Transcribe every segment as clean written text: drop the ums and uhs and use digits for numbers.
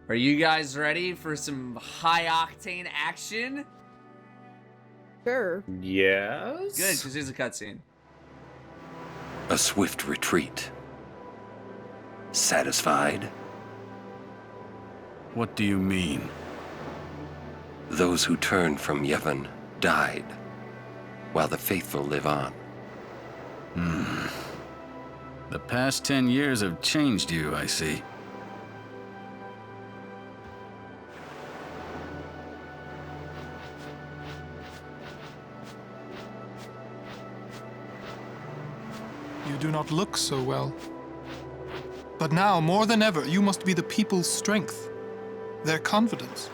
Are you guys ready for some high-octane action? Sure. Yes. Good, because here's a cutscene. A swift retreat. Satisfied? What do you mean? Those who turned from Yevon died, while the faithful live on. The past 10 years have changed you, I see. You do not look so well. But now, more than ever, you must be the people's strength, their confidence.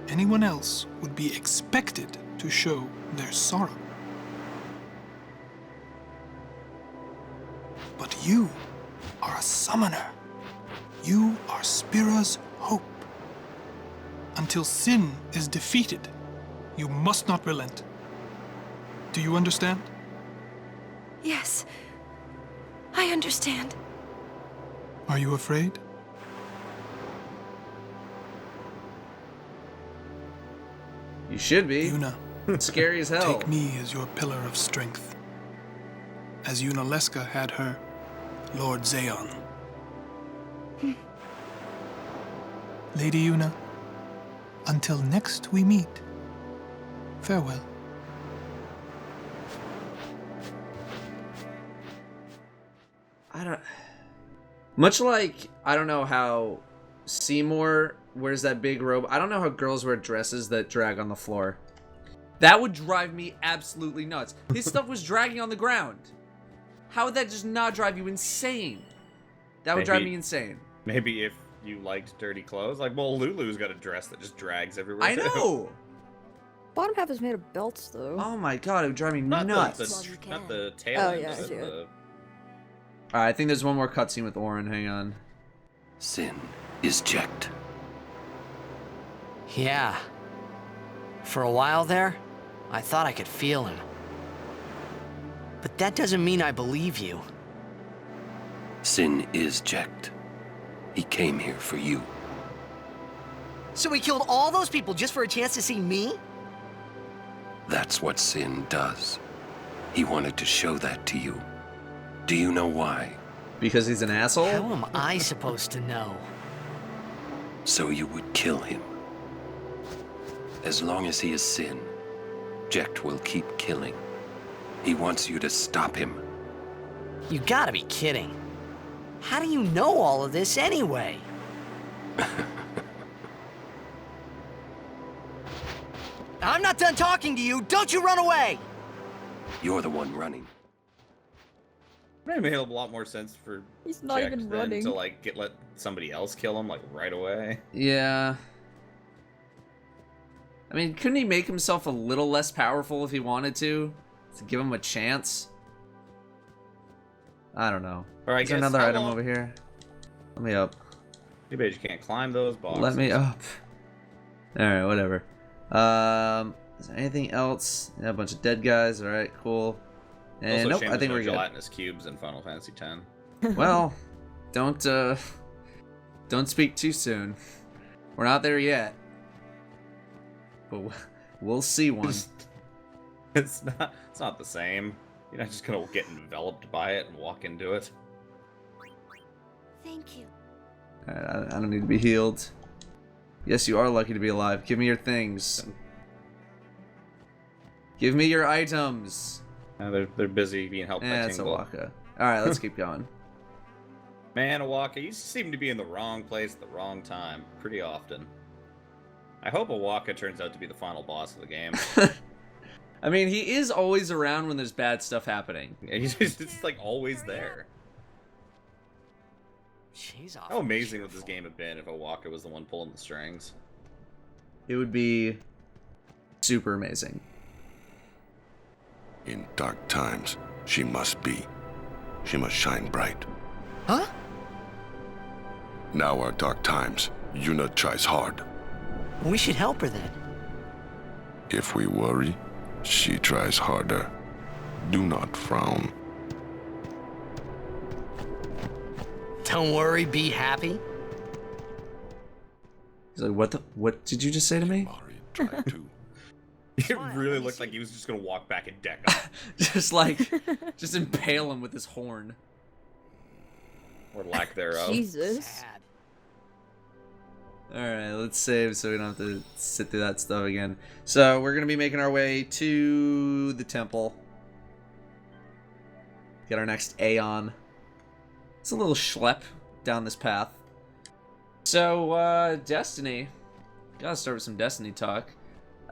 Anyone else would be expected to show their sorrow. But you are a summoner. You are Spira's hope. Until sin is defeated, you must not relent. Do you understand? Yes, I understand. Are you afraid? You should be. Yuna, It's scary as hell. take me as your pillar of strength. As Yuna Leska had her, Lord Zeon. Lady Yuna, until next we meet, farewell. I don't... Much like, I don't know how Seymour wears that big robe. I don't know how girls wear dresses that drag on the floor. That would drive me absolutely nuts. His stuff was dragging on the ground. How would that just not drive you insane? That would drive me insane. Maybe if you liked dirty clothes. Like, well, Lulu's got a dress that just drags everywhere. I know! Bottom half is made of belts, though. Oh my god, it would drive me Not nuts. not the tail Oh, end yeah, of I it, see it. Alright, I think there's one more cutscene with Orin. Hang on. Sin is checked. Yeah. For a while there, I thought I could feel him. But that doesn't mean I believe you. Sin is checked. He came here for you. So he killed all those people just for a chance to see me? That's what Sin does. He wanted to show that to you. Do you know why? Because he's an asshole? How am I supposed to know? So you would kill him. As long as he is Sin, Jecht will keep killing. He wants you to stop him. You gotta be kidding. How do you know all of this anyway? I'm not done talking to you! Don't you run away! You're the one running. It made a lot more sense for He's not Jecht even than running. to like let somebody else kill him like right away. Yeah. I mean, couldn't he make himself a little less powerful if he wanted to? To give him a chance? I don't know. Or I Is there guess another how item long- over here? Let me up. Too bad you can't climb those boxes. Let me up. Alright, whatever. Is there anything else? Yeah, a bunch of dead guys. Alright, cool. And Also, nope, shame I think there's we're no good. gelatinous cubes in Final Fantasy X. Well, don't speak too soon. We're not there yet. But we'll see one. It's not the same. You're not just gonna get enveloped by it and walk into it. Thank you. Alright, I don't need to be healed. Yes, you are lucky to be alive. Give me your things. Give me your items. They're busy being helped Yeah, by it's Tingle. Awaka. Alright, let's keep going. Man, Awaka, you seem to be in the wrong place at the wrong time pretty often. I hope Awaka turns out to be the final boss of the game. I mean, he is always around when there's bad stuff happening. He's just like always there. She's off. How amazing would this game have been if Awaka was the one pulling the strings? It would be super amazing. In dark times, she must be. She must shine bright. Huh? Now are dark times. Yuna tries hard. We should help her then. If we worry, she tries harder. Do not frown. Don't worry, be happy. He's like, what did you just say to me? Mari tried to. It really looked like he was just gonna walk back and deck him. just impale him with his horn. Or lack thereof. Jesus. Sad. Alright, let's save so we don't have to sit through that stuff again. So we're gonna be making our way to the temple. Get our next Aeon. It's a little schlep down this path. So, Destiny. Gotta start with some Destiny talk.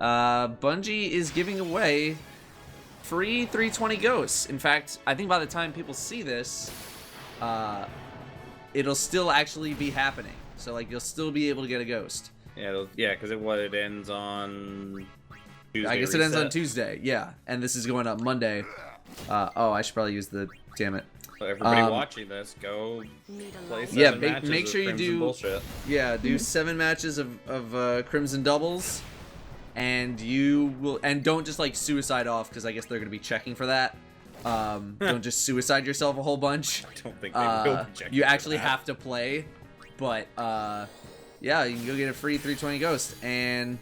Bungie is giving away free 320 ghosts. In fact, I think by the time people see this, it'll still actually be happening. So, like, you'll still be able to get a ghost. Yeah, because it ends on Tuesday. I guess it ends on Tuesday, yeah. And this is going up Monday. Oh, I should probably use the... Damn it. So everybody watching this, go play 7 Yeah, matches make sure of you Crimson do... bullshit. Yeah, do 7 matches of Crimson doubles. And you will... And don't just, like, suicide off, because I guess they're going to be checking for that. Don't just suicide yourself a whole bunch. I don't think they will be checking You for actually that. have to play. But, yeah, you can go get a free 320 ghost. And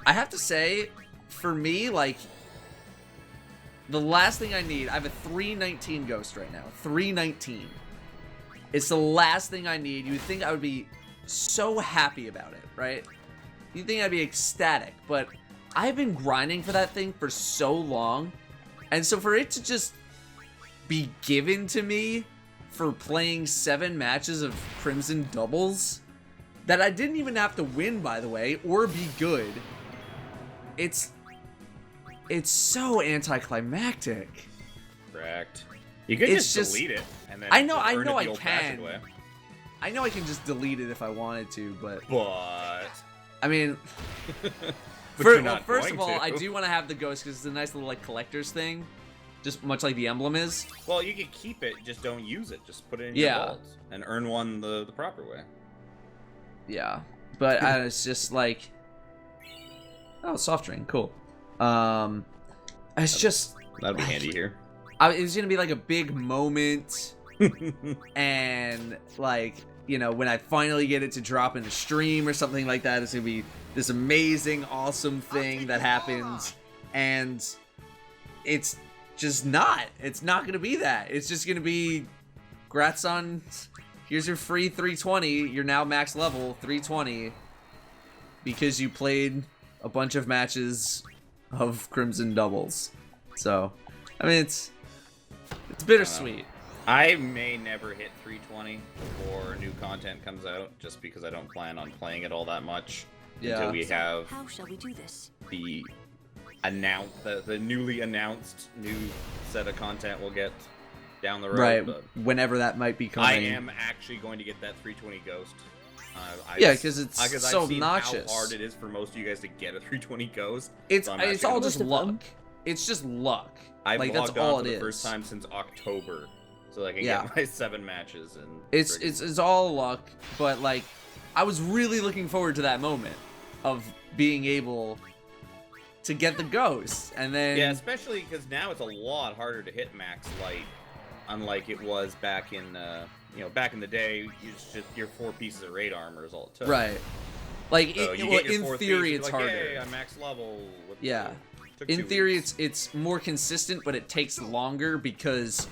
I have to say, for me, like, the last thing I need, I have a 319 ghost right now. 319. It's the last thing I need. You would think I would be so happy about it, right? You'd think I'd be ecstatic, but I've been grinding for that thing for so long. And so for it to just be given to me for playing 7 matches of Crimson doubles that I didn't even have to win, by the way, or be good. It's so anticlimactic. Correct. You could It's just just- delete it. And then I know earn it I the old-fashioned can. way. I know I can just delete it if I wanted to, but But I mean, But you're not first going of all, to. I do want to have the ghost because it's a nice little like collector's thing, just much like the emblem is. well, you could keep it, just don't use it. Just put it in Yeah. your vault and earn one the proper way. Yeah, but it's just like, oh, soft drink, cool. It's just That'd be handy here. it was gonna be like a big moment, and like, you know, when I finally get it to drop in the stream or something like that, it's gonna be this amazing, awesome thing that happens, and it's just not. It's not gonna be that. It's just gonna be, grats on, here's your free 320. You're now max level 320 because you played a bunch of matches of Crimson doubles. So, I mean, it's bittersweet. I may never hit 320 before new content comes out, just because I don't plan on playing it all that much until we have How shall we do this? the newly announced new set of content we'll get down the road. Right, But whenever that might be coming. I am actually going to get that 320 ghost. Yeah, 'cause it's I've so seen obnoxious. how hard it is for most of you guys to get a 320 ghost. It's so I'm it's actually all gonna- just Most of luck. them. It's just luck. I like that's logged all on it for the is. first time since October, so I can Yeah. get my 7 matches. And It's all luck, but like, I was really looking forward to that moment of being able to get the ghost, and then yeah, especially because now it's a lot harder to hit max light, unlike it was back in back in the day. Your 4 pieces of raid armor is all it took. right, like So you well, get your in 4th theory piece, it's you're like, harder. Yay, I'm max level. Yeah. Took In 2 theory, weeks. it's more consistent, but it takes longer because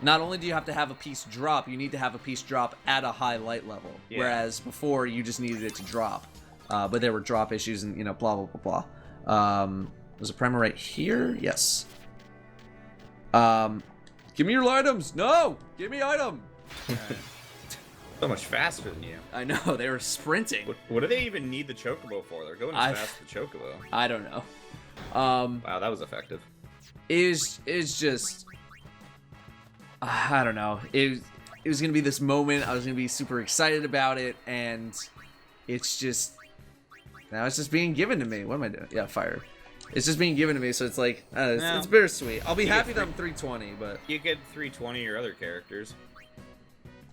not only do you have to have a piece drop, you need to have a piece drop at a high light level. Yeah. Whereas before, you just needed it to drop. But there were drop issues and, blah, blah, blah, blah. Was a primer right here? Yes. Give me your items! No! Give me item! so much faster than you. I know, they were sprinting. What do they even need the chocobo for? They're going as fast as the chocobo. I don't know. Wow, that was effective. Is just I don't know. It was gonna be this moment. I was gonna be super excited about it, and it's just now it's just being given to me. What am I doing? Yeah, fire. It's just being given to me, so it's like it's bittersweet. I'll be happy that I'm 320, but You get 320 your other characters.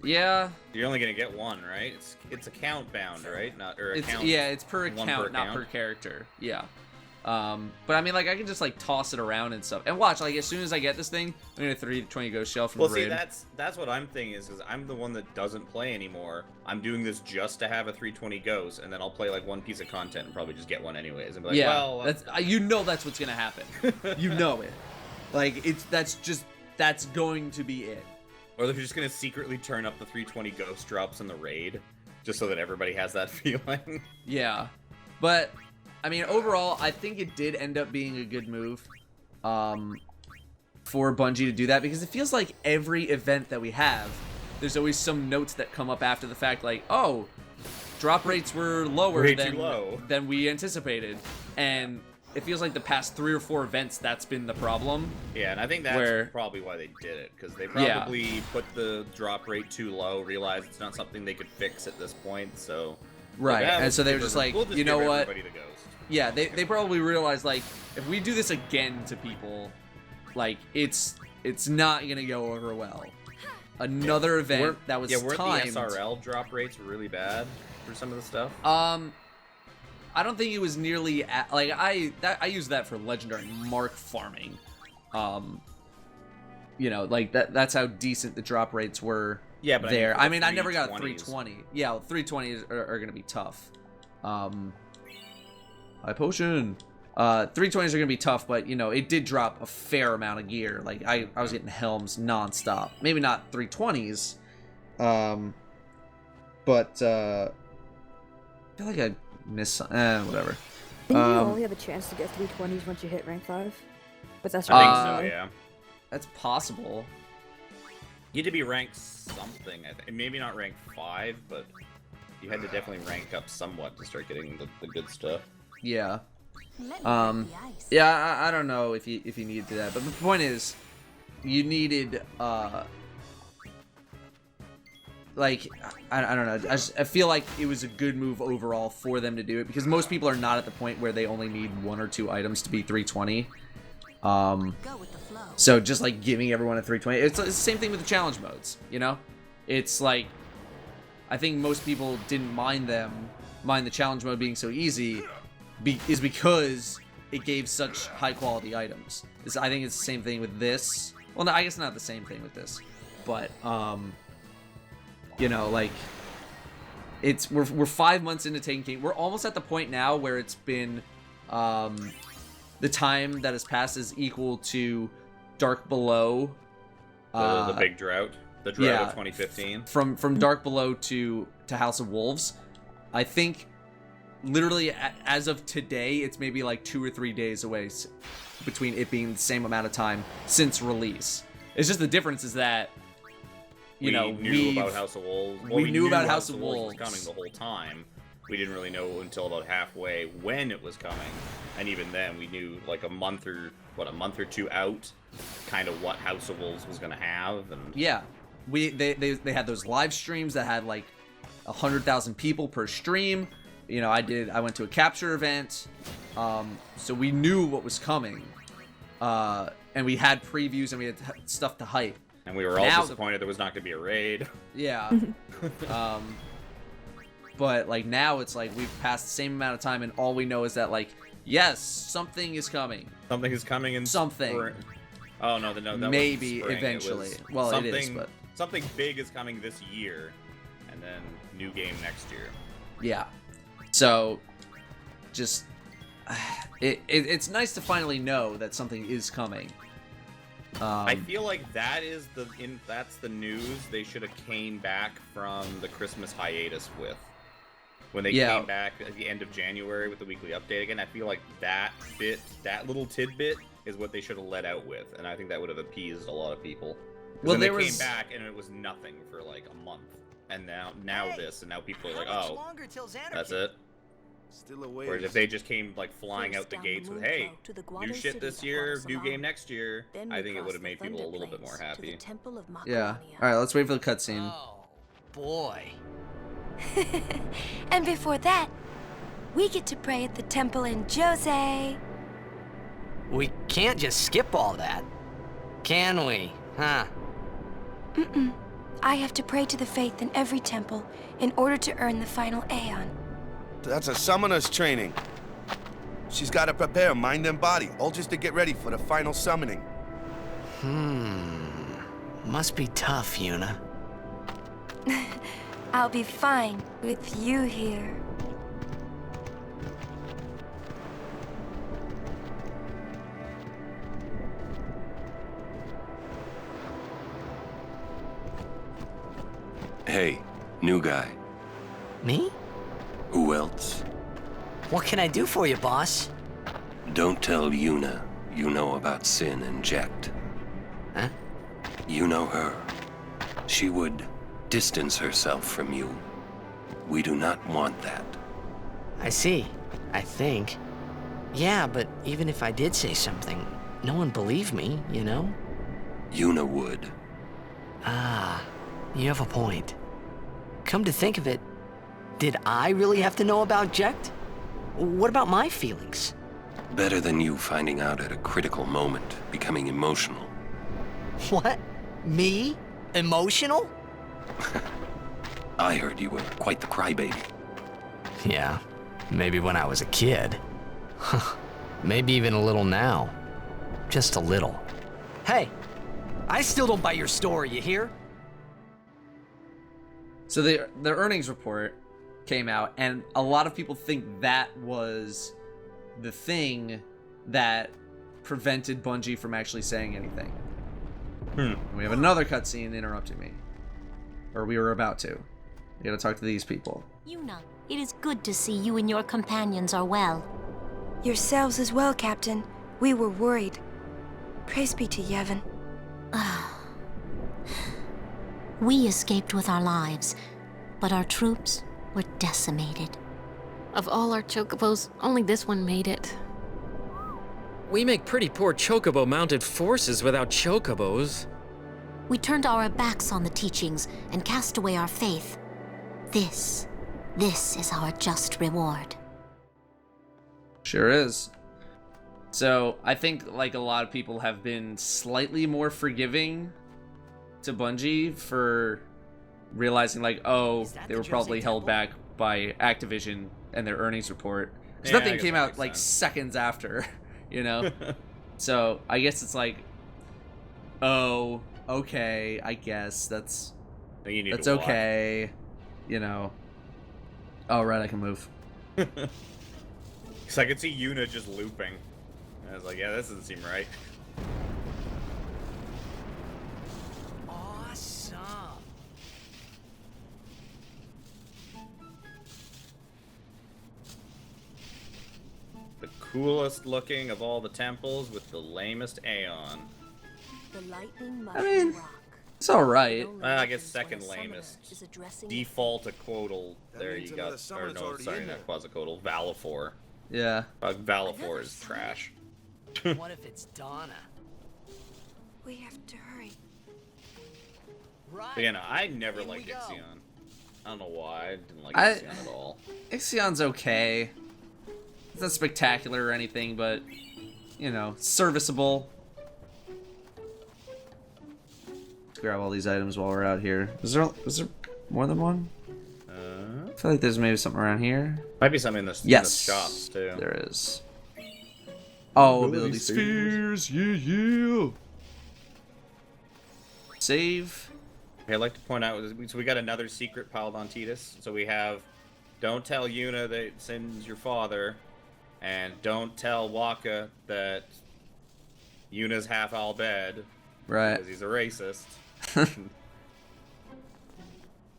yeah, You're only gonna get 1, right? It's account bound, right? Not or account. it's per one account, per not account. per character. Yeah. But I mean, like, I can just like toss it around and stuff. And watch, like, as soon as I get this thing, I'm gonna 320 ghost shell from Well, the see, raid. that's what I'm thinking is I'm the one that doesn't play anymore. I'm doing this just to have a 320 ghost, and then I'll play like one piece of content and probably just get one anyways. And be like, Yeah, well, that's you know that's what's gonna happen. You know it. Like that's going to be it. or they're just gonna secretly turn up the 320 ghost drops in the raid, just so that everybody has that feeling. Yeah, but I mean, overall, I think it did end up being a good move for Bungie to do that, because it feels like every event that we have, there's always some notes that come up after the fact, like, oh, drop rates were lower Way too low. than we anticipated, and it feels like the past 3 or 4 events that's been the problem. Yeah, and I think that's probably why they did it, because they probably put the drop rate too low, realized it's not something they could fix at this point, so... Right, yeah, and so they were just like, we'll just you know give what? everybody the ghost. Yeah, they probably realized, like, if we do this again to people, like, it's not gonna go over well. Another event that was weren't timed. the SRL drop rates really bad for some of the stuff? I don't think it was nearly like I use that for legendary mark farming. You know, like that's how decent the drop rates were. Yeah, but there. I I mean, I never got a 320s. 320. Yeah, well, 320s are gonna be tough. High potion. 320s are gonna be tough, but you know, it did drop a fair amount of gear. Like I was getting helms nonstop. Maybe not 320s. But I feel like I missed whatever. Didn't you only have a chance to get 320s once you hit rank 5? But that's I think right. so, yeah. That's possible. You had to be ranked something, I think. Maybe not rank 5, but you had to definitely rank up somewhat to start getting the good stuff. Yeah. Yeah, I don't know if you needed to do that, but the point is, you needed like I don't know. I feel like it was a good move overall for them to do it, because most people are not at the point where they only need 1 or 2 items to be 320. So just like giving everyone a 320, it's the same thing with the challenge modes. You know, it's like I think most people didn't mind the challenge mode being so easy, is because it gave such high quality items. I think it's the same thing with this. Well, no, I guess not the same thing with this, but you know, like we're 5 months into Taken King. We're almost at the point now where it's been the time that has passed is equal to Dark Below. The big drought. The drought of 2015. From Dark Below to House of Wolves. I think literally as of today, it's maybe like 2 or 3 days away between it being the same amount of time since release. It's just the difference is that We knew about House of Wolves. Well, we knew about House of Wolves was coming the whole time. We didn't really know until about halfway when it was coming, and even then we knew like a month or 2 out, kind of what House of Wolves was gonna have. And yeah, they had those live streams that had like 100,000 people per stream. You know, I went to a capture event, so we knew what was coming, and we had previews and we had stuff to hype. And we were all disappointed there was not gonna be a raid. Yeah. But like now it's like we've passed the same amount of time and all we know is that like, yes, something is coming. Something is coming in something. Spring. Oh no, that maybe wasn't spring. eventually. Well, it is, but something big is coming this year, and then new game next year. Yeah. So, just it's nice to finally know that something is coming. I feel like that's the news they should have came back from the Christmas hiatus with. When they came back at the end of January with the weekly update again, I feel like that little tidbit is what they should have let out with, and I think that would have appeased a lot of people. Well, then they came back and it was nothing for like a month, and now this, and now people are like, oh, that's it. Still away. Whereas if they just came like flying out the gates with, hey, new shit this year, new game next year, I think it would have made people a little bit more happy. Yeah. All right, let's wait for the cutscene. Oh, boy. And before that, we get to pray at the temple in Djose. We can't just skip all that, can we? Huh? Mm-mm. I have to pray to the faith in every temple in order to earn the final aeon. That's a summoner's training. She's got to prepare mind and body, all just to get ready for the final summoning. Must be tough, Yuna. I'll be fine with you here. Hey, new guy. Me? Who else? What can I do for you, boss? Don't tell Yuna you know about Sin and Jekt. Huh? You know her. She would distance herself from you. We do not want that. I see. I think. Yeah, but even if I did say something, no one believed me, you know? Yuna would. Ah, you have a point. Come to think of it, did I really have to know about Jekt? What about my feelings? Better than you finding out at a critical moment, becoming emotional. What? Me? Emotional? I heard you were quite the crybaby. Yeah, maybe when I was a kid. Maybe even a little now. Just a little. Hey, I still don't buy your story, you hear? So the earnings report came out, and a lot of people think that was the thing that prevented Bungie from actually saying anything. We have another cutscene interrupting me. Or we were about to. We gotta talk to these people. Yuna, it is good to see you and your companions are well. Yourselves as well, Captain. We were worried. Praise be to Yevon. We escaped with our lives, but our troops were decimated. Of all our chocobos, only this one made it. We make pretty poor chocobo-mounted forces without chocobos. We turned our backs on the teachings and cast away our faith. This is our just reward. Sure is. So, I think, like, a lot of people have been slightly more forgiving to Bungie for realizing, like, oh, they were probably held back by Activision and their earnings report. Because Yeah, nothing came out, like, sense. seconds after, you know? So, I guess it's like, oh, okay, I guess that's okay, you know. Oh, right, I can move. Because I could see Yuna just looping. And I was like, yeah, this doesn't seem right. Awesome. The coolest looking of all the temples with the lamest aeon. The lightning I mean, it's alright. I guess second lamest. Default a quotal. There you go. Or no, sorry, not quasicotal. Valafor. Yeah. Valafor is trash. What if it's Donna? We have to hurry. Right. But, you know, I never In we liked go. Ixion. I don't know why. I didn't like Ixion at all. Ixion's okay. It's not spectacular or anything, but, you know, serviceable. Let's grab all these items while we're out here. Is there more than one? I feel like there's maybe something around here. Might be something in the, Yes, in the shops, too. There is. Oh, ability spheres. Yeah. Save. Okay, I'd like to point out, so we got another secret piled on Titus. So we have, don't tell Yuna that Sin's your father, and don't tell Waka that Yuna's half Al Bhed, Right. because he's a racist.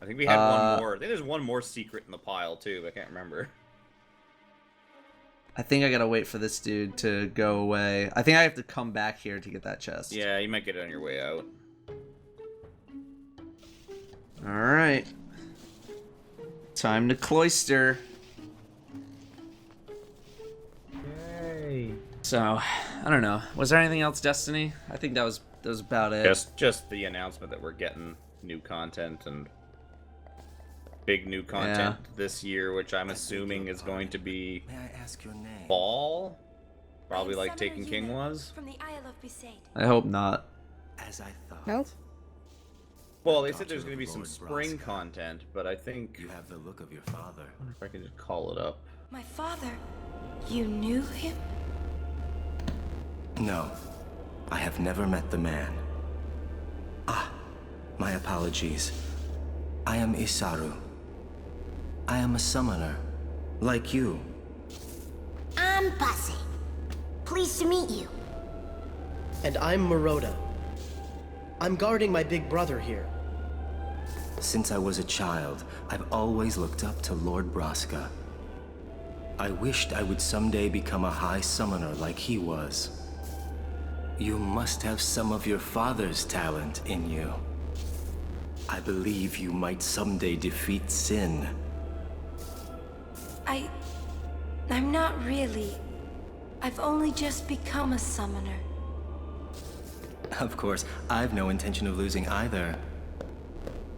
I think we had one more. I think there's one more secret in the pile too, but I can't remember. I think I gotta wait for this dude to go away. I think I have to come back here to get that chest. Yeah, you might get it on your way out. Alright. Time to cloister. Yay. So, I don't know. Was there anything else, Destiny? I think that was about it. Just the announcement that we're getting new content and big new content this year, which I'm assuming is going to be fall. Probably like Taken King was. From the Isle of Besaid. I hope not. As I thought. No. Well, they said there's going to be some spring content, but I think you have the look of your father. I wonder if I can just call it up. My father. You knew him? No, I have never met the man. My apologies. I am Isaru. I am a summoner, like you. I'm Bussy. Pleased to meet you. And I'm Maroda. I'm guarding my big brother here. Since I was a child, I've always looked up to Lord Braska. I wished I would someday become a high summoner like he was. You must have some of your father's talent in you. I believe you might someday defeat Sin. I'm not really. I've only just become a summoner. Of course, I've no intention of losing either.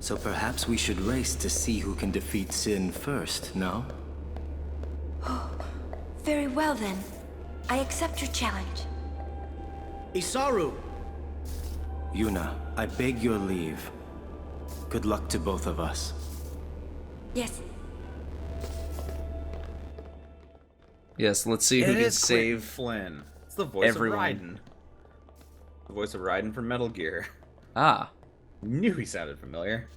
So perhaps we should race to see who can defeat Sin first, no? Very well then. I accept your challenge. Isaru! Yuna, I beg your leave. Good luck to both of us. Yes. Yes, let's see who can save Flynn. It's the voice everyone. of Raiden. The voice of Raiden from Metal Gear. Ah. Knew he sounded familiar.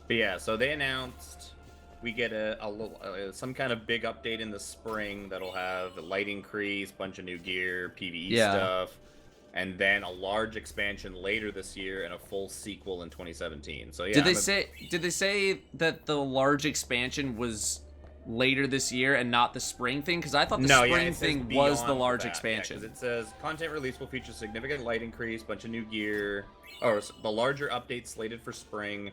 But yeah, so they announced we get a little some kind of big update in the spring that'll have a light increase, bunch of new gear, PvE stuff, and then a large expansion later this year and a full sequel in 2017. So yeah. Did they say that the large expansion was later this year and not the spring thing? Because I thought the spring thing was the large expansion. Yeah, it says content release will feature significant light increase, bunch of new gear, or the larger update slated for spring,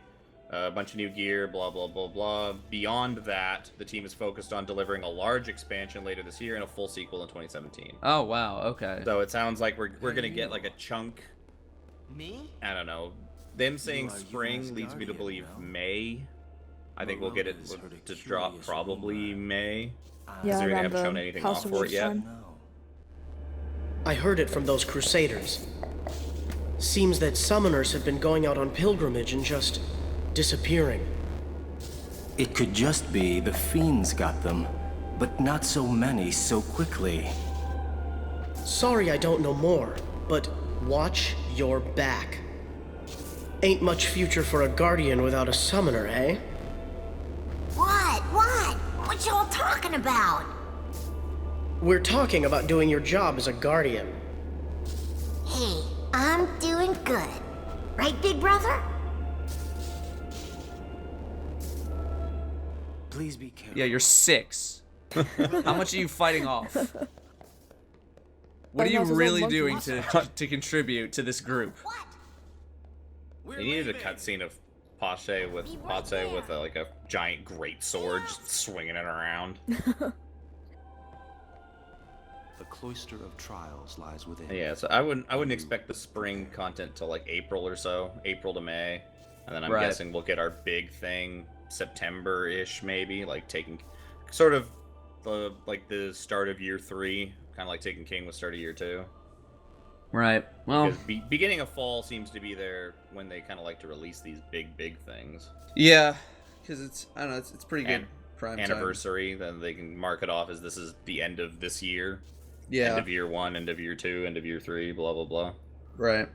a bunch of new gear, blah blah blah blah. Beyond that, the team is focused on delivering a large expansion later this year and a full sequel in 2017. Oh wow, okay. So it sounds like we're gonna get like a chunk. Me? I don't know. Them saying spring leads me to believe May. I think we'll get it to drop probably May. Yeah, they around haven't shown the anything House off of for it Wolves yet. time. I heard it from those crusaders. Seems that summoners have been going out on pilgrimage and just disappearing. It could just be the fiends got them, but not so many so quickly. Sorry I don't know more, but watch your back. Ain't much future for a guardian without a summoner, eh? What y'all talking about? We're talking about doing your job as a guardian. Hey, I'm doing good. Right, big brother? Please be careful. Yeah, you're 6. How much are you fighting off? What are you really doing to contribute to this group? They needed a cutscene of Pache with like a giant great sword just swinging it around. The cloister of trials lies within. Yeah, so I wouldn't expect the spring content till like April or so, April to May, and then I'm guessing we'll get our big thing September-ish maybe, like taking sort of the start of year 3, kind of like taking King with start of year 2. Right. Well, because beginning of fall seems to be there when they kind of like to release these big things. Yeah, because it's I don't know, it's pretty good prime anniversary. Then they can mark it off as this is the end of this year. Yeah. End of year 1, end of year 2, end of year 3, blah blah blah. Right.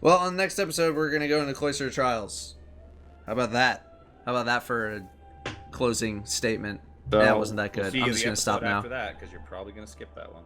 Well, on the next episode, we're gonna go into Cloister of Trials. How about that? How about that for a closing statement? So, that wasn't that good. We'll see I'm you just the gonna stop episode now. After that, because you're probably gonna skip that one.